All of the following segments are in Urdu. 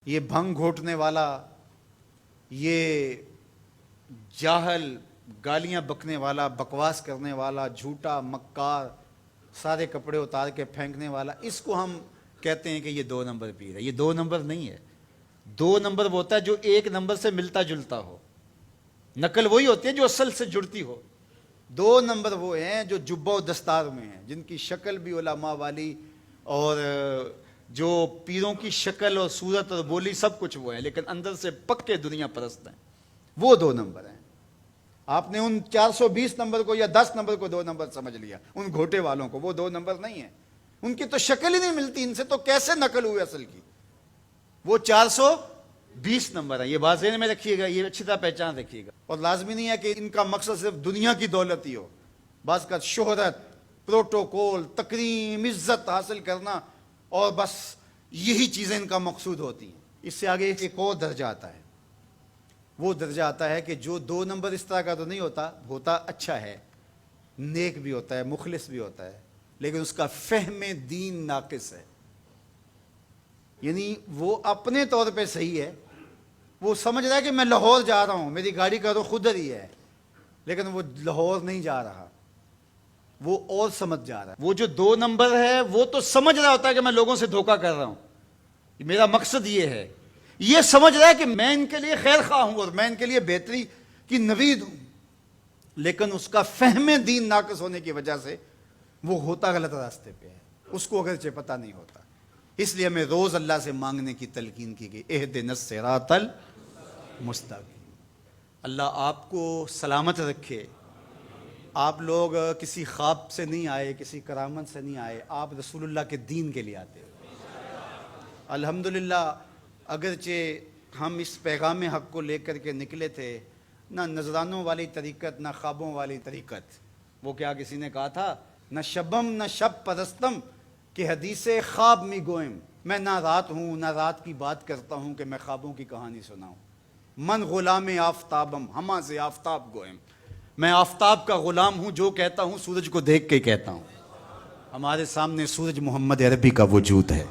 یہ بھنگ گھوٹنے والا، یہ جاہل، گالیاں بکنے والا، بکواس کرنے والا، جھوٹا، مکار، سارے کپڑے اتار کے پھینکنے والا، اس کو ہم کہتے ہیں کہ یہ 2 نمبر پیر ہے۔ یہ 2 نمبر نہیں ہے۔ 2 نمبر وہ ہوتا ہے جو 1 نمبر سے ملتا جلتا ہو۔ نقل وہی ہوتی ہے جو اصل سے جڑتی ہو۔ 2 نمبر وہ ہیں جو جبہ و دستار میں ہیں، جن کی شکل بھی علماء والی، اور جو پیروں کی شکل اور صورت اور بولی سب کچھ وہ ہے، لیکن اندر سے پکے دنیا پرست ہیں۔ وہ 2 نمبر ہیں۔ آپ نے ان 420 نمبر کو یا 10 نمبر کو 2 نمبر سمجھ لیا، ان گھوٹے والوں کو۔ وہ 2 نمبر نہیں ہیں، ان کی تو شکل ہی نہیں ملتی، ان سے تو کیسے نقل ہوئی اصل کی۔ وہ 420 نمبر ہیں۔ یہ بات ذہن میں رکھیے گا، یہ اچھی طرح پہچان رکھیے گا۔ اور لازمی نہیں ہے کہ ان کا مقصد صرف دنیا کی دولت ہی ہو۔ بعض کا شہرت، پروٹوکول، تکریم، عزت حاصل کرنا، اور بس یہی چیزیں ان کا مقصود ہوتی ہیں۔ اس سے آگے ایک اور درجہ آتا ہے۔ وہ درجہ آتا ہے کہ جو 2 نمبر اس طرح کا تو نہیں ہوتا اچھا ہے، نیک بھی ہوتا ہے، مخلص بھی ہوتا ہے، لیکن اس کا فہم دین ناقص ہے۔ یعنی وہ اپنے طور پہ صحیح ہے، وہ سمجھ رہا ہے کہ میں لاہور جا رہا ہوں، میری گاڑی کا رخ ادھر ہی ہے، لیکن وہ لاہور نہیں جا رہا، وہ اور سمجھ جا رہا ہے۔ وہ جو 2 نمبر ہے وہ تو سمجھ رہا ہوتا ہے کہ میں لوگوں سے دھوکہ کر رہا ہوں، میرا مقصد یہ ہے، یہ سمجھ رہا ہے کہ میں ان کے لیے خیر خواہ ہوں اور میں ان کے لیے بہتری کی نوید ہوں، لیکن اس کا فہم دین ناقص ہونے کی وجہ سے وہ ہوتا غلط راستے پہ ہے، اس کو اگرچہ پتہ نہیں ہوتا۔ اس لیے ہمیں روز اللہ سے مانگنے کی تلقین کی گئی، اہدنا الصراط المستقیم۔ اللہ آپ کو سلامت رکھے۔ آپ لوگ کسی خواب سے نہیں آئے، کسی کرامت سے نہیں آئے، آپ رسول اللہ کے دین کے لیے آتے ہیں۔ الحمدللہ اگرچہ ہم اس پیغام حق کو لے کر کے نکلے تھے، نہ نذرانوں والی طریقت، نہ خوابوں والی طریقت۔ وہ کیا کسی نے کہا تھا، نہ شبم نہ شب پرستم کہ حدیث خواب می گوئم۔ میں نہ رات ہوں نہ رات کی بات کرتا ہوں کہ میں خوابوں کی کہانی سناؤں۔ من غلام آفتابم ہما سے آفتاب گوئم۔ میں آفتاب کا غلام ہوں، جو کہتا ہوں سورج کو دیکھ کے کہتا ہوں۔ ہمارے سامنے سورج محمد عربی کا وجود ہے۔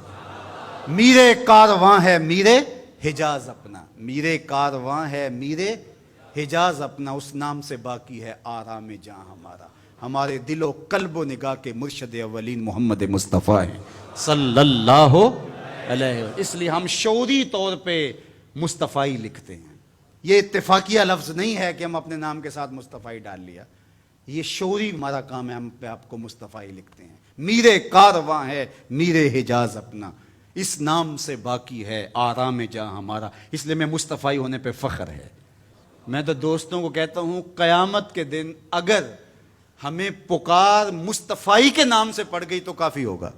میرے کارواں ہے میرے حجاز اپنا، میرے کارواں ہے میرے حجاز اپنا، اس نام سے باقی ہے آرام جہاں ہمارا۔ ہمارے دل و قلب و نگاہ کے مرشد اولین محمد مصطفیٰ ہیں صلی اللہ علیہ وسلم۔ اس لیے ہم شعوری طور پہ مصطفی لکھتے ہیں۔ یہ اتفاقیہ لفظ نہیں ہے کہ ہم اپنے نام کے ساتھ مصطفی ڈال لیا، یہ شعوری ہمارا کام ہے، ہم پہ آپ کو مصطفی لکھتے ہیں۔ میرے کارواں ہے میرے حجاز اپنا، اس نام سے باقی ہے آرام جہاں ہمارا۔ اس لیے میں مصطفی ہونے پہ فخر ہے۔ میں تو دوستوں کو کہتا ہوں قیامت کے دن اگر ہمیں پکار مصطفی کے نام سے پڑ گئی تو کافی ہوگا۔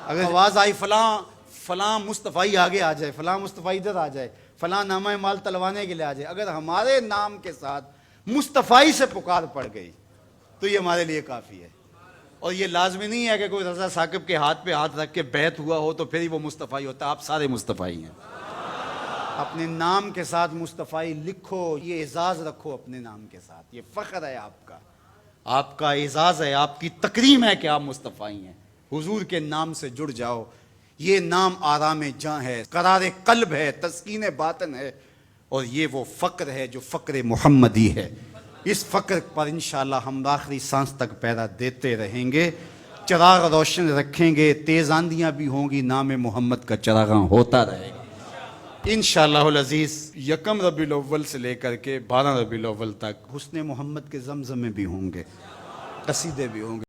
اگر آواز آئی فلاں مصطفی آگے آ جائے، فلاں مصطفی ادھر آ جائے، فلاں نامہ مال تلوانے کے لیے آ جائے، اگر ہمارے نام کے ساتھ مصطفی سے پکار پڑ گئی تو یہ ہمارے لیے کافی ہے۔ اور یہ لازمی نہیں ہے کہ کوئی رضا ثاقب کے ہاتھ پہ ہاتھ رکھ کے بیعت ہوا ہو تو پھر ہی وہ مصطفی ہوتا ہے۔ آپ سارے مصطفی ہیں۔ اپنے نام کے ساتھ مصطفی لکھو، یہ اعزاز رکھو اپنے نام کے ساتھ، یہ فخر ہے آپ کا اعزاز ہے، آپ کی تکریم ہے کہ آپ مصطفی ہیں۔ حضور کے نام سے جڑ جاؤ۔ یہ نام آرام جاں ہے، قرار قلب ہے، تسکین باطن ہے، اور یہ وہ فقر ہے جو فقر محمدی ہے۔ اس فقر پر انشاءاللہ ہم آخری سانس تک پیرا دیتے رہیں گے، چراغ روشن رکھیں گے، تیز آندیاں بھی ہوں گی، نام محمد کا چراغاں ہوتا رہے گا انشاءاللہ العزیز۔ 1 ربیع الاول سے لے کر کے 12 ربیع الاول تک حسن محمد کے زمزمے بھی ہوں گے، قصیدے بھی ہوں گے۔